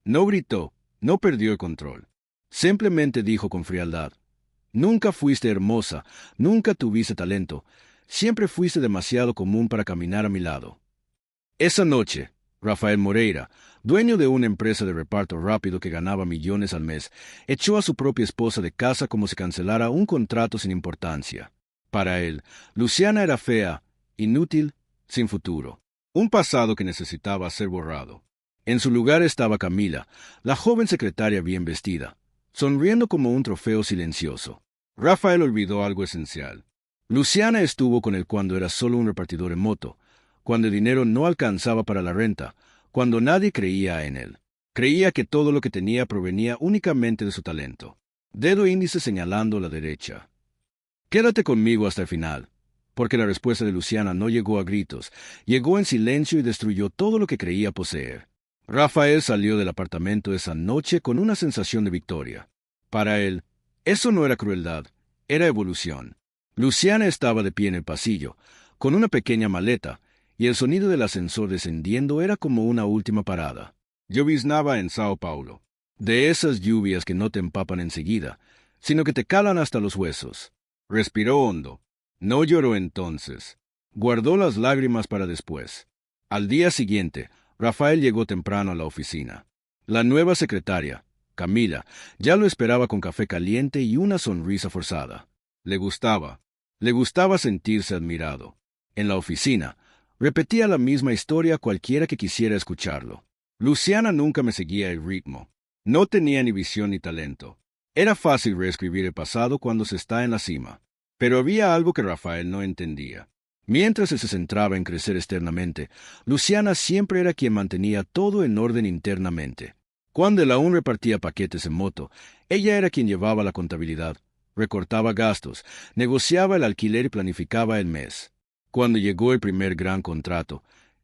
No gritó, no perdió el control. Simplemente dijo con frialdad: nunca fuiste hermosa, nunca tuviste talento, siempre fuiste demasiado común para caminar a mi lado. Esa noche, Rafael Moreira, dueño de una empresa de reparto rápido que ganaba millones al mes, echó a su propia esposa de casa como si cancelara un contrato sin importancia. Para él, Luciana era fea, inútil, sin futuro. Un pasado que necesitaba ser borrado. En su lugar estaba Camila, la joven secretaria bien vestida, sonriendo como un trofeo silencioso. Rafael olvidó algo esencial. Luciana estuvo con él cuando era solo un repartidor en moto, cuando el dinero no alcanzaba para la renta, cuando nadie creía en él. Creía que todo lo que tenía provenía únicamente de su talento. Dedo índice señalando la derecha. Quédate conmigo hasta el final, porque la respuesta de Luciana no llegó a gritos, llegó en silencio y destruyó todo lo que creía poseer. Rafael salió del apartamento esa noche con una sensación de victoria. Para él, eso no era crueldad, era evolución. Luciana estaba de pie en el pasillo, con una pequeña maleta, y el sonido del ascensor descendiendo era como una última parada. Lloviznaba en Sao Paulo. De esas lluvias que no te empapan enseguida, sino que te calan hasta los huesos. Respiró hondo. No lloró entonces. Guardó las lágrimas para después. Al día siguiente, Rafael llegó temprano a la oficina. La nueva secretaria, Camila, ya lo esperaba con café caliente y una sonrisa forzada. Le gustaba. Le gustaba sentirse admirado. En la oficina, repetía la misma historia a cualquiera que quisiera escucharlo. Luciana nunca me seguía el ritmo. No tenía ni visión ni talento. Era fácil reescribir el pasado cuando se está en la cima. Pero había algo que Rafael no entendía. Mientras él se centraba en crecer externamente, Luciana siempre era quien mantenía todo en orden internamente. Cuando él aún repartía paquetes en moto, ella era quien llevaba la contabilidad, recortaba gastos, negociaba el alquiler y planificaba el mes. Cuando llegó el primer gran contrato,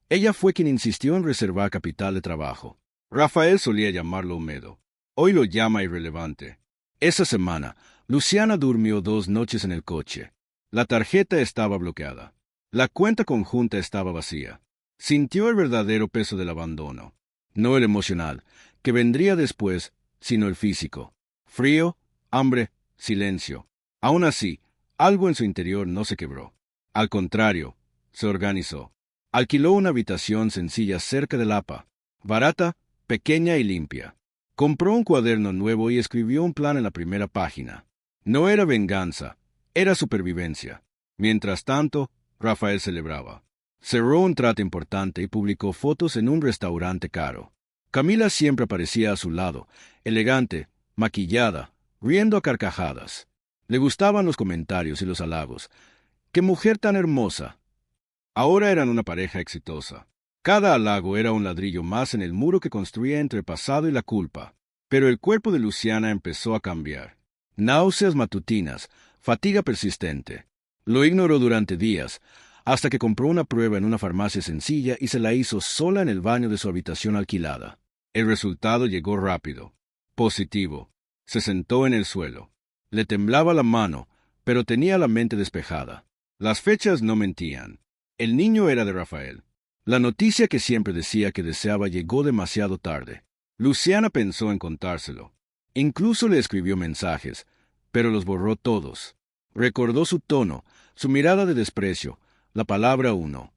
ella fue quien insistió en reservar capital de trabajo. Rafael solía llamarlo húmedo. Hoy lo llama irrelevante. Esa semana, Luciana durmió 2 noches en el coche. La tarjeta estaba bloqueada. La cuenta conjunta estaba vacía. Sintió el verdadero peso del abandono. No el emocional, que vendría después, sino el físico. Frío, hambre, silencio. Aún así, algo en su interior no se quebró. Al contrario, se organizó. Alquiló una habitación sencilla cerca del APA, barata, pequeña y limpia. Compró un cuaderno nuevo y escribió un plan en la primera página. No era venganza, era supervivencia. Mientras tanto, Rafael celebraba. Cerró un trato importante y publicó fotos en un restaurante caro. Camila siempre aparecía a su lado, elegante, maquillada, riendo a carcajadas. Le gustaban los comentarios y los halagos. ¡Qué mujer tan hermosa! Ahora eran una pareja exitosa. Cada halago era un ladrillo más en el muro que construía entre el pasado y la culpa. Pero el cuerpo de Luciana empezó a cambiar. Náuseas matutinas, fatiga persistente. Lo ignoró durante días, hasta que compró una prueba en una farmacia sencilla y se la hizo sola en el baño de su habitación alquilada. El resultado llegó rápido. Positivo. Se sentó en el suelo. Le temblaba la mano, pero tenía la mente despejada. Las fechas no mentían. El niño era de Rafael. La noticia que siempre decía que deseaba llegó demasiado tarde. Luciana pensó en contárselo. Incluso le escribió mensajes, pero los borró todos. Recordó su tono, su mirada de desprecio, la palabra uno.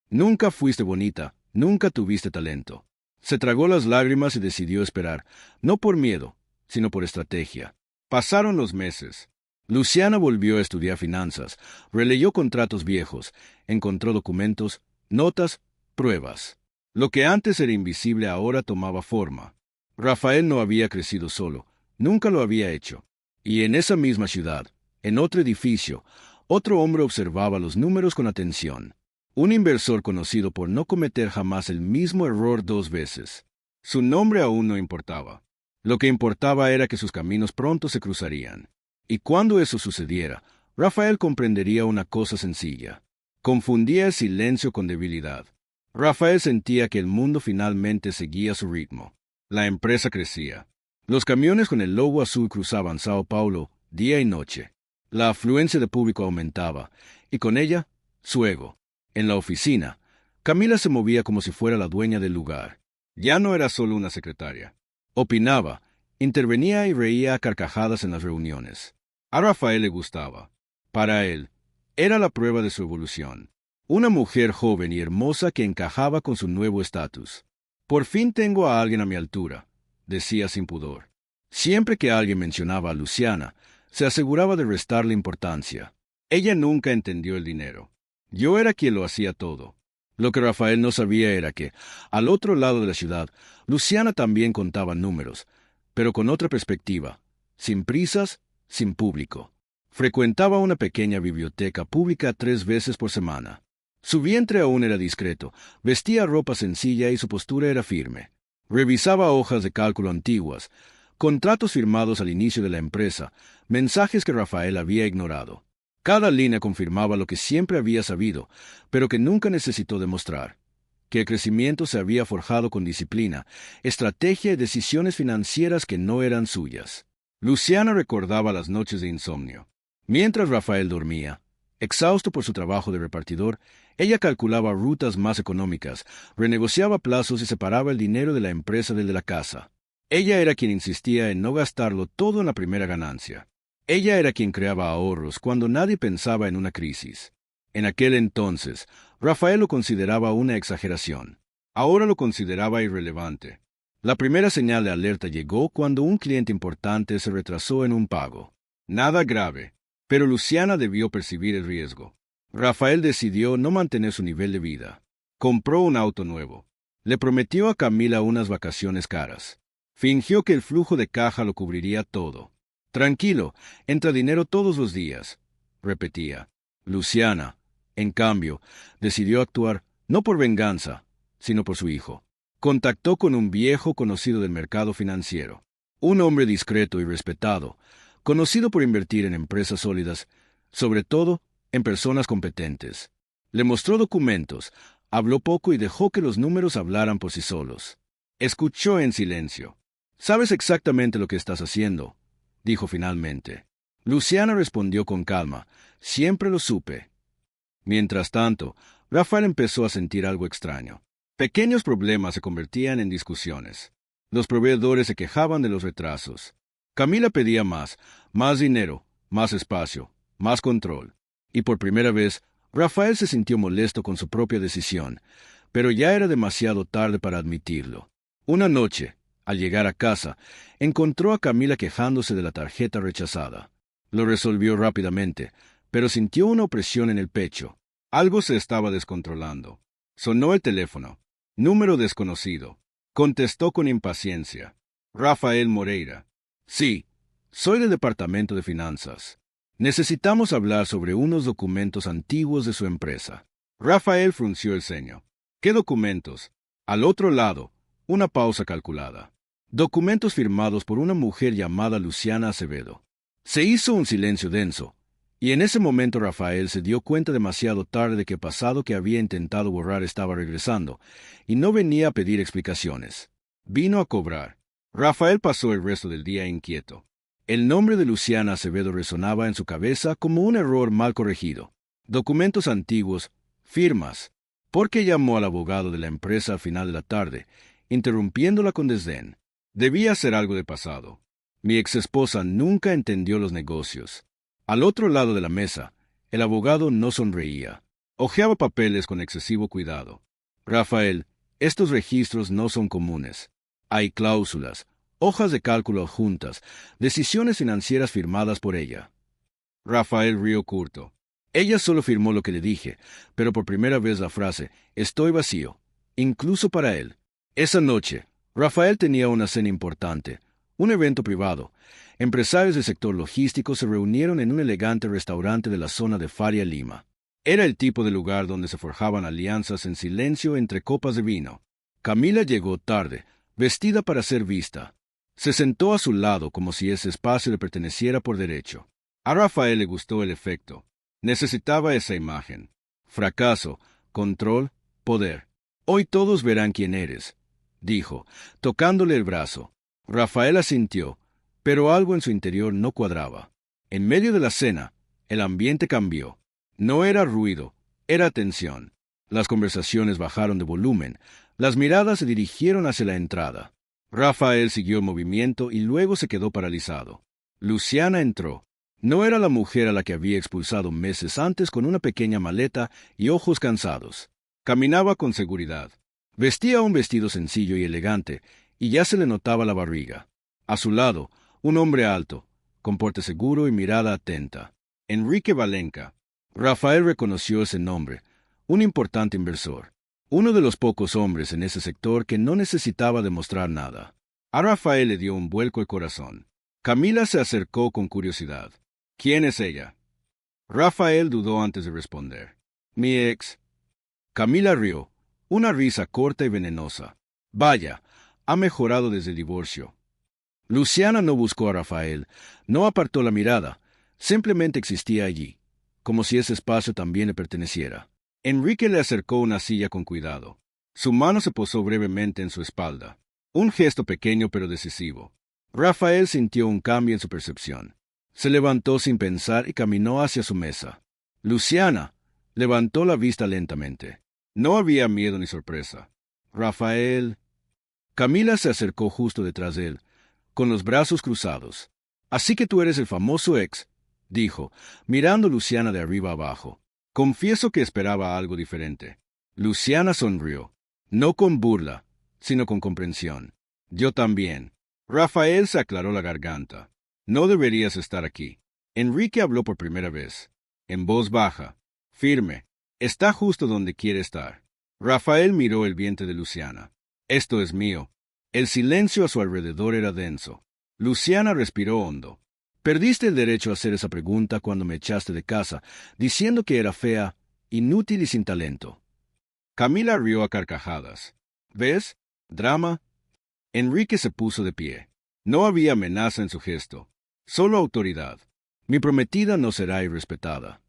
Nunca fuiste bonita, nunca tuviste talento. Se tragó las lágrimas y decidió esperar, no por miedo, sino por estrategia. Pasaron los meses. Luciana volvió a estudiar finanzas, releyó contratos viejos, encontró documentos, notas, pruebas. Lo que antes era invisible ahora tomaba forma. Rafael no había crecido solo, nunca lo había hecho. Y en esa misma ciudad, en otro edificio, otro hombre observaba los números con atención. Un inversor conocido por no cometer jamás el mismo error 2 veces. Su nombre aún no importaba. Lo que importaba era que sus caminos pronto se cruzarían. Y cuando eso sucediera, Rafael comprendería una cosa sencilla. Confundía el silencio con debilidad. Rafael sentía que el mundo finalmente seguía su ritmo. La empresa crecía. Los camiones con el logo azul cruzaban Sao Paulo día y noche. La afluencia de público aumentaba, y con ella, su ego. En la oficina, Camila se movía como si fuera la dueña del lugar. Ya no era solo una secretaria. Opinaba, intervenía y reía a carcajadas en las reuniones. A Rafael le gustaba. Para él, era la prueba de su evolución. Una mujer joven y hermosa que encajaba con su nuevo estatus. Por fin tengo a alguien a mi altura, decía sin pudor. Siempre que alguien mencionaba a Luciana, se aseguraba de restarle importancia. Ella nunca entendió el dinero. Yo era quien lo hacía todo. Lo que Rafael no sabía era que, al otro lado de la ciudad, Luciana también contaba números, pero con otra perspectiva, sin prisas, sin público. Frecuentaba una pequeña biblioteca pública 3 veces por semana. Su vientre aún era discreto, vestía ropa sencilla y su postura era firme. Revisaba hojas de cálculo antiguas, contratos firmados al inicio de la empresa, mensajes que Rafael había ignorado. Cada línea confirmaba lo que siempre había sabido, pero que nunca necesitó demostrar, que el crecimiento se había forjado con disciplina, estrategia y decisiones financieras que no eran suyas. Luciana recordaba las noches de insomnio. Mientras Rafael dormía, exhausto por su trabajo de repartidor, ella calculaba rutas más económicas, renegociaba plazos y separaba el dinero de la empresa del de la casa. Ella era quien insistía en no gastarlo todo en la primera ganancia. Ella era quien creaba ahorros cuando nadie pensaba en una crisis. En aquel entonces, Rafael lo consideraba una exageración. Ahora lo consideraba irrelevante. La primera señal de alerta llegó cuando un cliente importante se retrasó en un pago. Nada grave, pero Luciana debió percibir el riesgo. Rafael decidió no mantener su nivel de vida. Compró un auto nuevo. Le prometió a Camila unas vacaciones caras. Fingió que el flujo de caja lo cubriría todo. Tranquilo, entra dinero todos los días, repetía. Luciana, en cambio, decidió actuar no por venganza, sino por su hijo. Contactó con un viejo conocido del mercado financiero, un hombre discreto y respetado, conocido por invertir en empresas sólidas, sobre todo en personas competentes. Le mostró documentos, habló poco y dejó que los números hablaran por sí solos. Escuchó en silencio. «Sabes exactamente lo que estás haciendo», dijo finalmente. Luciana respondió con calma. «Siempre lo supe». Mientras tanto, Rafael empezó a sentir algo extraño. Pequeños problemas se convertían en discusiones. Los proveedores se quejaban de los retrasos. Camila pedía más dinero, más espacio, más control. Y por primera vez, Rafael se sintió molesto con su propia decisión, pero ya era demasiado tarde para admitirlo. Una noche, al llegar a casa, encontró a Camila quejándose de la tarjeta rechazada. Lo resolvió rápidamente, pero sintió una opresión en el pecho. Algo se estaba descontrolando. Sonó el teléfono. Número desconocido. Contestó con impaciencia. Rafael Moreira. Sí, soy del Departamento de Finanzas. Necesitamos hablar sobre unos documentos antiguos de su empresa. Rafael frunció el ceño. ¿Qué documentos? Al otro lado, una pausa calculada. Documentos firmados por una mujer llamada Luciana Acevedo. Se hizo un silencio denso, y en ese momento Rafael se dio cuenta demasiado tarde de que el pasado que había intentado borrar estaba regresando, y no venía a pedir explicaciones. Vino a cobrar. Rafael pasó el resto del día inquieto. El nombre de Luciana Acevedo resonaba en su cabeza como un error mal corregido. Documentos antiguos, firmas. ¿Por qué llamó al abogado de la empresa al final de la tarde, interrumpiéndola con desdén? Debía ser algo de pasado. Mi exesposa nunca entendió los negocios. Al otro lado de la mesa, el abogado no sonreía. Hojeaba papeles con excesivo cuidado. Rafael, estos registros no son comunes. Hay cláusulas, hojas de cálculo adjuntas, decisiones financieras firmadas por ella. Rafael rió curto. Ella solo firmó lo que le dije, pero por primera vez la frase, «estoy vacío», incluso para él. Esa noche, Rafael tenía una cena importante, un evento privado. Empresarios del sector logístico se reunieron en un elegante restaurante de la zona de Faria Lima. Era el tipo de lugar donde se forjaban alianzas en silencio entre copas de vino. Camila llegó tarde, vestida para ser vista. Se sentó a su lado como si ese espacio le perteneciera por derecho. A Rafael le gustó el efecto. Necesitaba esa imagen. Fracaso, control, poder. Hoy todos verán quién eres, dijo, tocándole el brazo. Rafael asintió, pero algo en su interior no cuadraba. En medio de la cena, el ambiente cambió. No era ruido, era tensión. Las conversaciones bajaron de volumen. Las miradas se dirigieron hacia la entrada. Rafael siguió el movimiento y luego se quedó paralizado. Luciana entró. No era la mujer a la que había expulsado meses antes con una pequeña maleta y ojos cansados. Caminaba con seguridad. Vestía un vestido sencillo y elegante, y ya se le notaba la barriga. A su lado, un hombre alto, con porte seguro y mirada atenta. Enrique Valenca. Rafael reconoció ese nombre, un importante inversor. Uno de los pocos hombres en ese sector que no necesitaba demostrar nada. A Rafael le dio un vuelco el corazón. Camila se acercó con curiosidad. ¿Quién es ella? Rafael dudó antes de responder. Mi ex. Camila rió, una risa corta y venenosa. Vaya, ha mejorado desde el divorcio. Luciana no buscó a Rafael, no apartó la mirada, simplemente existía allí, como si ese espacio también le perteneciera. Enrique le acercó una silla con cuidado. Su mano se posó brevemente en su espalda. Un gesto pequeño pero decisivo. Rafael sintió un cambio en su percepción. Se levantó sin pensar y caminó hacia su mesa. Luciana levantó la vista lentamente. No había miedo ni sorpresa. Rafael. Camila se acercó justo detrás de él, con los brazos cruzados. Así que tú eres el famoso ex, dijo, mirando a Luciana de arriba abajo. Confieso que esperaba algo diferente. Luciana sonrió, no con burla, sino con comprensión. Yo también. Rafael se aclaró la garganta. No deberías estar aquí. Enrique habló por primera vez, en voz baja, firme. Está justo donde quiere estar. Rafael miró el vientre de Luciana. Esto es mío. El silencio a su alrededor era denso. Luciana respiró hondo. Perdiste el derecho a hacer esa pregunta cuando me echaste de casa, diciendo que era fea, inútil y sin talento. Camila rió a carcajadas. ¿Ves? Drama. Enrique se puso de pie. No había amenaza en su gesto, solo autoridad. Mi prometida no será irrespetada.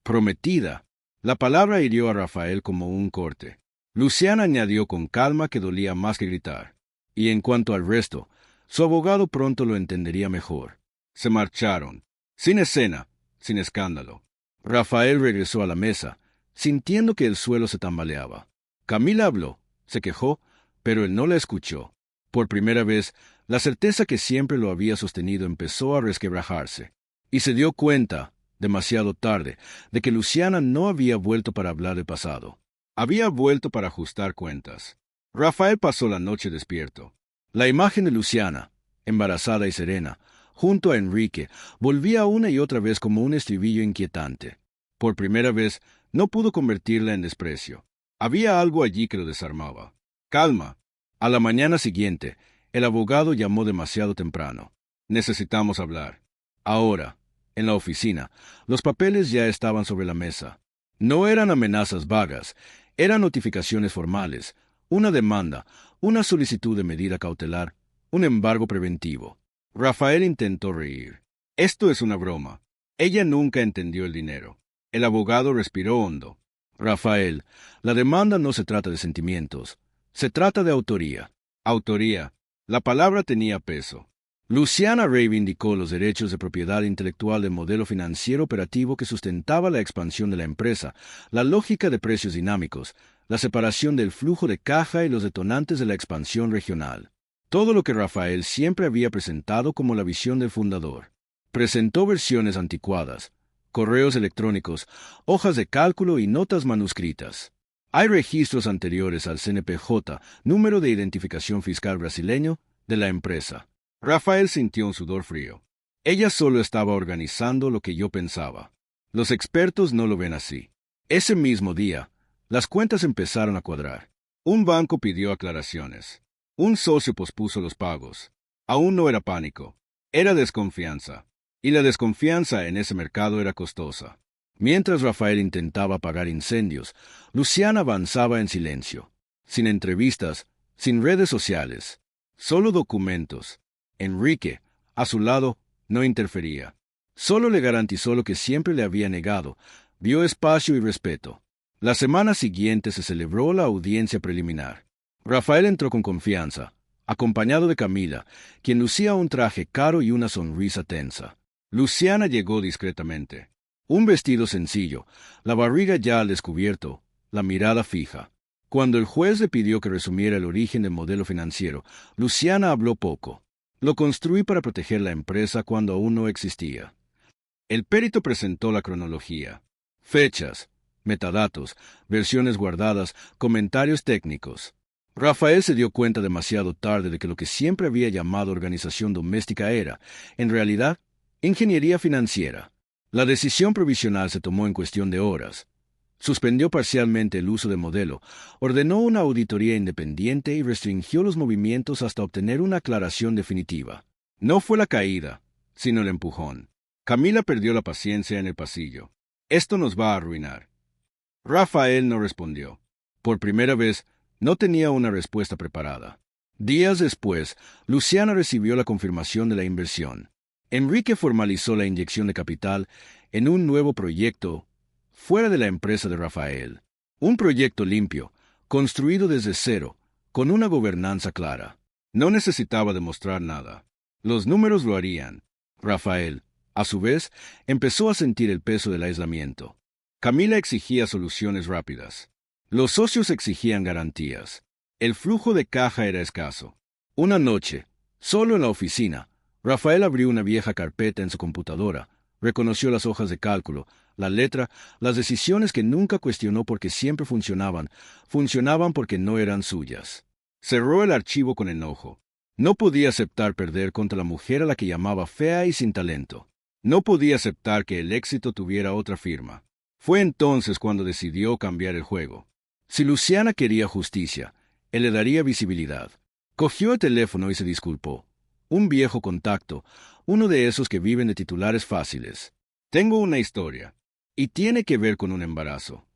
Prometida. La palabra hirió a Rafael como un corte. Luciana añadió con calma que dolía más que gritar. Y en cuanto al resto, su abogado pronto lo entendería mejor. Se marcharon, sin escena, sin escándalo. Rafael regresó a la mesa, sintiendo que el suelo se tambaleaba. Camila habló, se quejó, pero él no la escuchó. Por primera vez, la certeza que siempre lo había sostenido empezó a resquebrajarse. Y se dio cuenta, demasiado tarde, de que Luciana no había vuelto para hablar del pasado. Había vuelto para ajustar cuentas. Rafael pasó la noche despierto. La imagen de Luciana, embarazada y serena, junto a Enrique, volvía una y otra vez como un estribillo inquietante. Por primera vez, no pudo convertirla en desprecio. Había algo allí que lo desarmaba. Calma. A la mañana siguiente, el abogado llamó demasiado temprano. Necesitamos hablar. Ahora, en la oficina, los papeles ya estaban sobre la mesa. No eran amenazas vagas, eran notificaciones formales, una demanda, una solicitud de medida cautelar, un embargo preventivo. Rafael intentó reír. Esto es una broma. Ella nunca entendió el dinero. El abogado respiró hondo. Rafael, la demanda no se trata de sentimientos. Se trata de autoría. Autoría. La palabra tenía peso. Luciana reivindicó los derechos de propiedad intelectual del modelo financiero operativo que sustentaba la expansión de la empresa, la lógica de precios dinámicos, la separación del flujo de caja y los detonantes de la expansión regional. Todo lo que Rafael siempre había presentado como la visión del fundador. Presentó versiones anticuadas, correos electrónicos, hojas de cálculo y notas manuscritas. Hay registros anteriores al CNPJ, número de identificación fiscal brasileño, de la empresa. Rafael sintió un sudor frío. Ella solo estaba organizando lo que yo pensaba. Los expertos no lo ven así. Ese mismo día, las cuentas empezaron a cuadrar. Un banco pidió aclaraciones. Un socio pospuso los pagos. Aún no era pánico. Era desconfianza. Y la desconfianza en ese mercado era costosa. Mientras Rafael intentaba apagar incendios, Luciana avanzaba en silencio. Sin entrevistas, sin redes sociales. Solo documentos. Enrique, a su lado, no interfería. Solo le garantizó lo que siempre le había negado, dio espacio y respeto. La semana siguiente se celebró la audiencia preliminar. Rafael entró con confianza, acompañado de Camila, quien lucía un traje caro y una sonrisa tensa. Luciana llegó discretamente. Un vestido sencillo, la barriga ya al descubierto, la mirada fija. Cuando el juez le pidió que resumiera el origen del modelo financiero, Luciana habló poco. Lo construí para proteger la empresa cuando aún no existía. El perito presentó la cronología. Fechas, metadatos, versiones guardadas, comentarios técnicos. Rafael se dio cuenta demasiado tarde de que lo que siempre había llamado organización doméstica era, en realidad, ingeniería financiera. La decisión provisional se tomó en cuestión de horas. Suspendió parcialmente el uso del modelo, ordenó una auditoría independiente y restringió los movimientos hasta obtener una aclaración definitiva. No fue la caída, sino el empujón. Camila perdió la paciencia en el pasillo. Esto nos va a arruinar. Rafael no respondió. Por primera vez, no tenía una respuesta preparada. Días después, Luciana recibió la confirmación de la inversión. Enrique formalizó la inyección de capital en un nuevo proyecto fuera de la empresa de Rafael. Un proyecto limpio, construido desde cero, con una gobernanza clara. No necesitaba demostrar nada. Los números lo harían. Rafael, a su vez, empezó a sentir el peso del aislamiento. Camila exigía soluciones rápidas. Los socios exigían garantías. El flujo de caja era escaso. Una noche, solo en la oficina, Rafael abrió una vieja carpeta en su computadora, reconoció las hojas de cálculo, la letra, las decisiones que nunca cuestionó porque siempre funcionaban porque no eran suyas. Cerró el archivo con enojo. No podía aceptar perder contra la mujer a la que llamaba fea y sin talento. No podía aceptar que el éxito tuviera otra firma. Fue entonces cuando decidió cambiar el juego. Si Luciana quería justicia, él le daría visibilidad. Cogió el teléfono y se disculpó. Un viejo contacto, uno de esos que viven de titulares fáciles. Tengo una historia, y tiene que ver con un embarazo.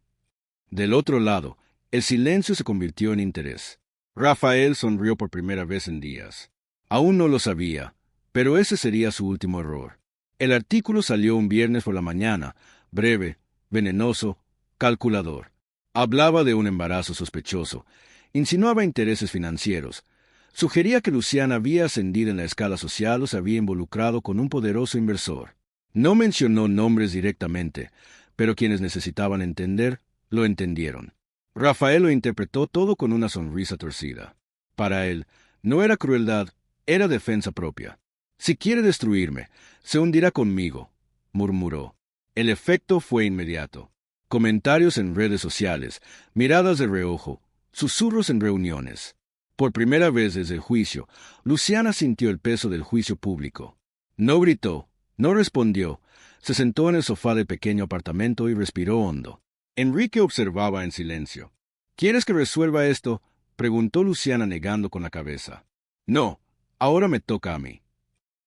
Del otro lado, el silencio se convirtió en interés. Rafael sonrió por primera vez en días. Aún no lo sabía, pero ese sería su último error. El artículo salió un viernes por la mañana, breve, venenoso, calculador. Hablaba de un embarazo sospechoso, insinuaba intereses financieros, sugería que Luciana había ascendido en la escala social o se había involucrado con un poderoso inversor. No mencionó nombres directamente, pero quienes necesitaban entender, lo entendieron. Rafael lo interpretó todo con una sonrisa torcida. Para él, no era crueldad, era defensa propia. Si quiere destruirme, se hundirá conmigo, murmuró. El efecto fue inmediato. Comentarios en redes sociales, miradas de reojo, susurros en reuniones. Por primera vez desde el juicio, Luciana sintió el peso del juicio público. No gritó, no respondió, se sentó en el sofá del pequeño apartamento y respiró hondo. Enrique observaba en silencio. ¿Quieres que resuelva esto?, preguntó Luciana negando con la cabeza. No, ahora me toca a mí.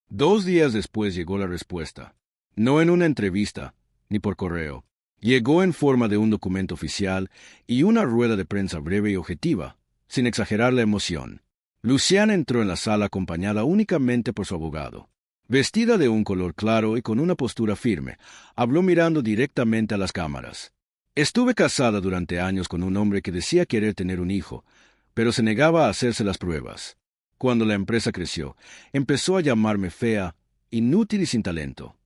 2 días después llegó la respuesta. No en una entrevista, ni por correo. Llegó en forma de un documento oficial y una rueda de prensa breve y objetiva, sin exagerar la emoción. Luciana entró en la sala acompañada únicamente por su abogado. Vestida de un color claro y con una postura firme, habló mirando directamente a las cámaras. Estuve casada durante años con un hombre que decía querer tener un hijo, pero se negaba a hacerse las pruebas. Cuando la empresa creció, empezó a llamarme fea, inútil y sin talento.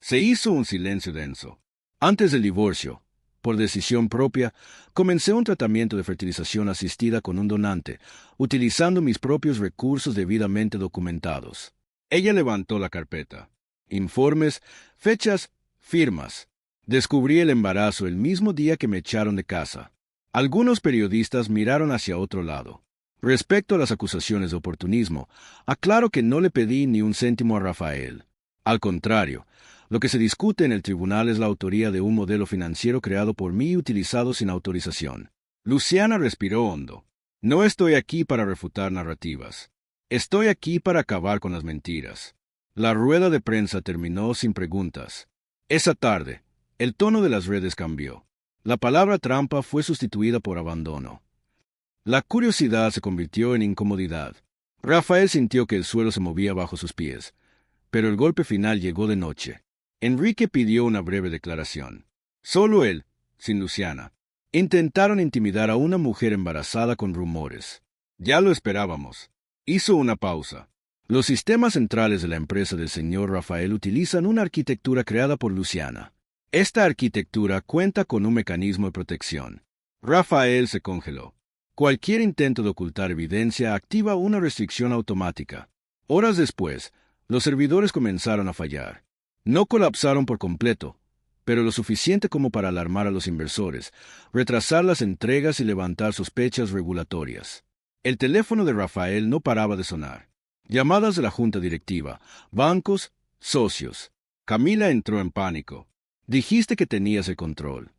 Se hizo un silencio denso. Antes del divorcio, por decisión propia, comencé un tratamiento de fertilización asistida con un donante, utilizando mis propios recursos debidamente documentados. Ella levantó la carpeta. Informes, fechas, firmas. Descubrí el embarazo el mismo día que me echaron de casa. Algunos periodistas miraron hacia otro lado. Respecto a las acusaciones de oportunismo, aclaro que no le pedí ni un céntimo a Rafael. Al contrario, lo que se discute en el tribunal es la autoría de un modelo financiero creado por mí y utilizado sin autorización. Luciana respiró hondo. No estoy aquí para refutar narrativas. Estoy aquí para acabar con las mentiras. La rueda de prensa terminó sin preguntas. Esa tarde, el tono de las redes cambió. La palabra trampa fue sustituida por abandono. La curiosidad se convirtió en incomodidad. Rafael sintió que el suelo se movía bajo sus pies, pero el golpe final llegó de noche. Enrique pidió una breve declaración. Solo él, sin Luciana. Intentaron intimidar a una mujer embarazada con rumores. Ya lo esperábamos. Hizo una pausa. Los sistemas centrales de la empresa del señor Rafael utilizan una arquitectura creada por Luciana. Esta arquitectura cuenta con un mecanismo de protección. Rafael se congeló. Cualquier intento de ocultar evidencia activa una restricción automática. Horas después, los servidores comenzaron a fallar. No colapsaron por completo, pero lo suficiente como para alarmar a los inversores, retrasar las entregas y levantar sospechas regulatorias. El teléfono de Rafael no paraba de sonar. Llamadas de la junta directiva, bancos, socios. Camila entró en pánico. Dijiste que tenías el control.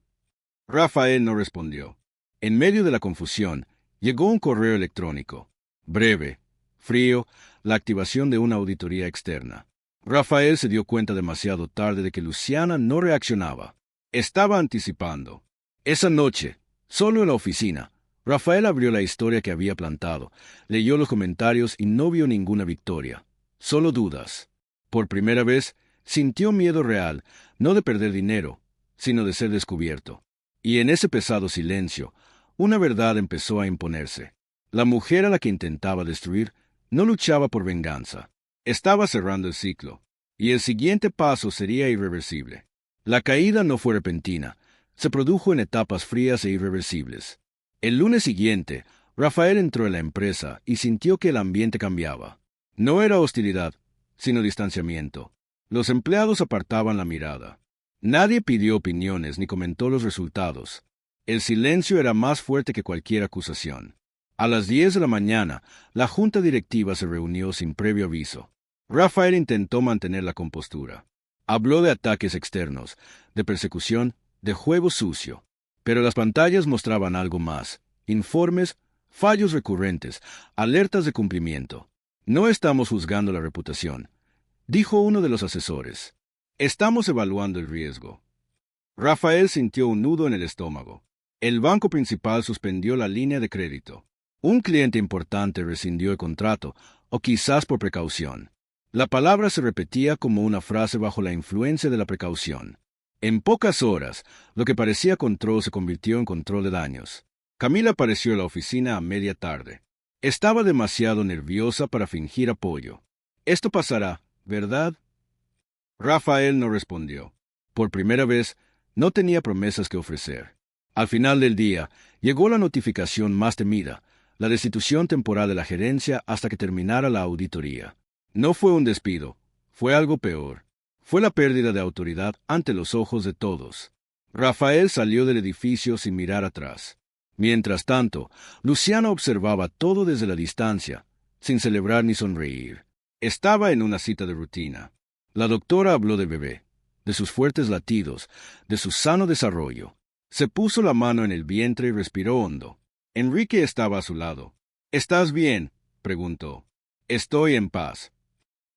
Rafael no respondió. En medio de la confusión, llegó un correo electrónico. Breve, frío, la activación de una auditoría externa. Rafael se dio cuenta demasiado tarde de que Luciana no reaccionaba. Estaba anticipando. Esa noche, solo en la oficina, Rafael abrió la historia que había plantado, leyó los comentarios y no vio ninguna victoria. Solo dudas. Por primera vez, sintió miedo real, no de perder dinero, sino de ser descubierto. Y en ese pesado silencio, una verdad empezó a imponerse. La mujer a la que intentaba destruir no luchaba por venganza. Estaba cerrando el ciclo, y el siguiente paso sería irreversible. La caída no fue repentina, se produjo en etapas frías e irreversibles. El lunes siguiente, Rafael entró en la empresa y sintió que el ambiente cambiaba. No era hostilidad, sino distanciamiento. Los empleados apartaban la mirada. Nadie pidió opiniones ni comentó los resultados. El silencio era más fuerte que cualquier acusación. A las 10 de la mañana, la junta directiva se reunió sin previo aviso. Rafael intentó mantener la compostura. Habló de ataques externos, de persecución, de juego sucio. Pero las pantallas mostraban algo más. Informes, fallos recurrentes, alertas de cumplimiento. No estamos juzgando la reputación, dijo uno de los asesores. Estamos evaluando el riesgo. Rafael sintió un nudo en el estómago. El banco principal suspendió la línea de crédito. Un cliente importante rescindió el contrato, o quizás por precaución. La palabra se repetía como una frase bajo la influencia de la precaución. En pocas horas, lo que parecía control se convirtió en control de daños. Camila apareció en la oficina a media tarde. Estaba demasiado nerviosa para fingir apoyo. Esto pasará, ¿verdad? Rafael no respondió. Por primera vez, no tenía promesas que ofrecer. Al final del día, llegó la notificación más temida, la destitución temporal de la gerencia hasta que terminara la auditoría. No fue un despido, fue algo peor. Fue la pérdida de autoridad ante los ojos de todos. Rafael salió del edificio sin mirar atrás. Mientras tanto, Luciana observaba todo desde la distancia, sin celebrar ni sonreír. Estaba en una cita de rutina. La doctora habló del bebé, de sus fuertes latidos, de su sano desarrollo. Se puso la mano en el vientre y respiró hondo. Enrique estaba a su lado. ¿Estás bien?, preguntó. Estoy en paz.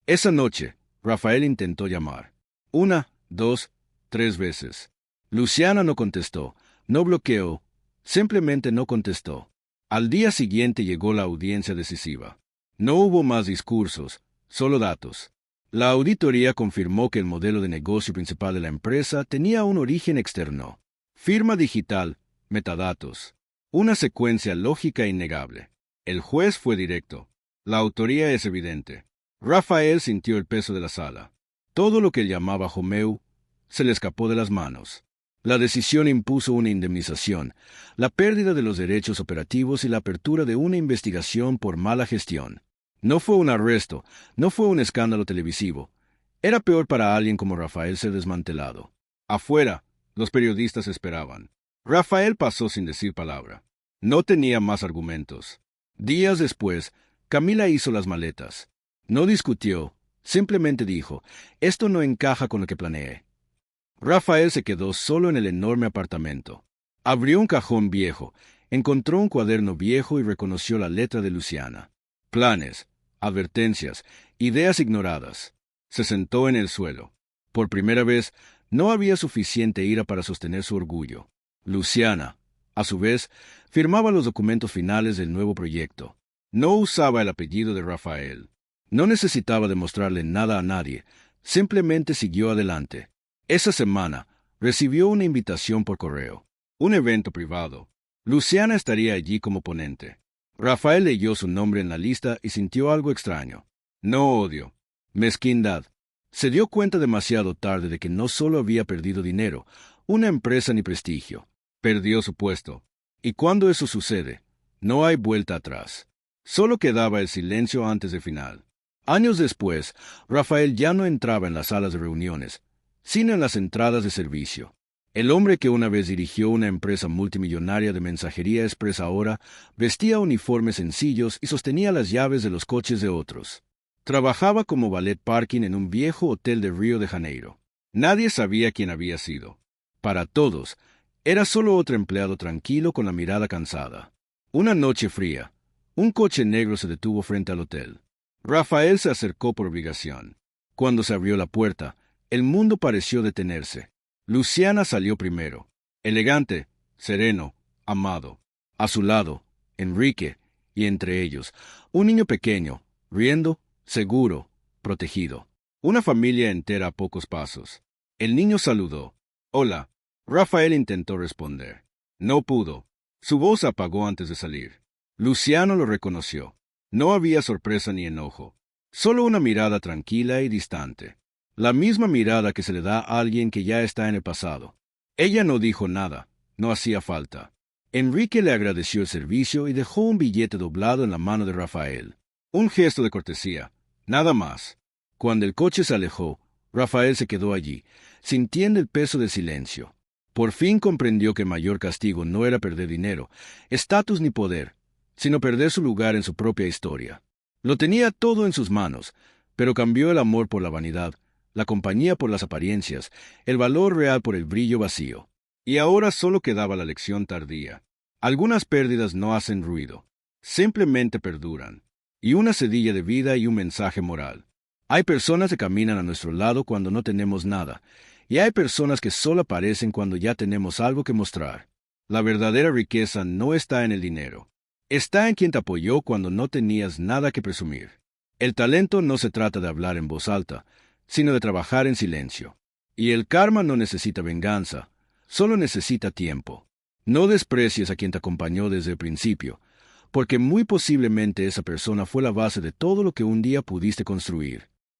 Esa noche, Rafael intentó llamar. 1, 2, 3 veces. Luciana no contestó, no bloqueó, simplemente no contestó. Al día siguiente llegó la audiencia decisiva. No hubo más discursos, solo datos. La auditoría confirmó que el modelo de negocio principal de la empresa tenía un origen externo. Firma digital, metadatos. Una secuencia lógica innegable. El juez fue directo. La autoría es evidente. Rafael sintió el peso de la sala. Todo lo que él llamaba Homeu se le escapó de las manos. La decisión impuso una indemnización, la pérdida de los derechos operativos y la apertura de una investigación por mala gestión. No fue un arresto, no fue un escándalo televisivo. Era peor para alguien como Rafael ser desmantelado. Afuera, los periodistas esperaban. Rafael pasó sin decir palabra. No tenía más argumentos. Días después, Camila hizo las maletas. No discutió, simplemente dijo, esto no encaja con lo que planeé. Rafael se quedó solo en el enorme apartamento. Abrió un cajón viejo, encontró un cuaderno viejo y reconoció la letra de Luciana. Planes, advertencias, ideas ignoradas. Se sentó en el suelo. Por primera vez, no había suficiente ira para sostener su orgullo. Luciana, a su vez, firmaba los documentos finales del nuevo proyecto. No usaba el apellido de Rafael. No necesitaba demostrarle nada a nadie, simplemente siguió adelante. Esa semana, recibió una invitación por correo. Un evento privado. Luciana estaría allí como ponente. Rafael leyó su nombre en la lista y sintió algo extraño. No odio. Mezquindad. Se dio cuenta demasiado tarde de que no solo había perdido dinero, una empresa ni prestigio. Perdió su puesto. Y cuando eso sucede, No hay vuelta atrás. Solo quedaba el silencio antes del final. Años después, Rafael ya no entraba en las salas de reuniones, sino en las entradas de servicio. El hombre que una vez dirigió una empresa multimillonaria de mensajería expresa ahora vestía uniformes sencillos y sostenía las llaves de los coches de otros. Trabajaba como valet parking en un viejo hotel de Río de Janeiro. Nadie sabía quién había sido. Para todos, era solo otro empleado tranquilo con la mirada cansada. Una noche fría, un coche negro se detuvo frente al hotel. Rafael se acercó por obligación. Cuando se abrió la puerta, el mundo pareció detenerse. Luciana salió primero. Elegante, sereno, amado. A su lado, Enrique, y entre ellos, un niño pequeño, riendo, seguro, protegido. Una familia entera a pocos pasos. El niño saludó. Hola. Rafael intentó responder. No pudo. Su voz se apagó antes de salir. Luciano lo reconoció. No había sorpresa ni enojo. Solo una mirada tranquila y distante. La misma mirada que se le da a alguien que ya está en el pasado. Ella no dijo nada. No hacía falta. Enrique le agradeció el servicio y dejó un billete doblado en la mano de Rafael. Un gesto de cortesía. Nada más. Cuando el coche se alejó, Rafael se quedó allí, sintiendo el peso del silencio. Por fin comprendió que el mayor castigo no era perder dinero, estatus ni poder, sino perder su lugar en su propia historia. Lo tenía todo en sus manos, pero cambió el amor por la vanidad, la compañía por las apariencias, el valor real por el brillo vacío. Y ahora solo quedaba la lección tardía. Algunas pérdidas no hacen ruido, simplemente perduran. Y una sedilla de vida y un mensaje moral. Hay personas que caminan a nuestro lado cuando no tenemos nada, y hay personas que solo aparecen cuando ya tenemos algo que mostrar. La verdadera riqueza no está en el dinero. Está en quien te apoyó cuando no tenías nada que presumir. El talento no se trata de hablar en voz alta, sino de trabajar en silencio. Y el karma no necesita venganza, solo necesita tiempo. No desprecies a quien te acompañó desde el principio, porque muy posiblemente esa persona fue la base de todo lo que un día pudiste construir.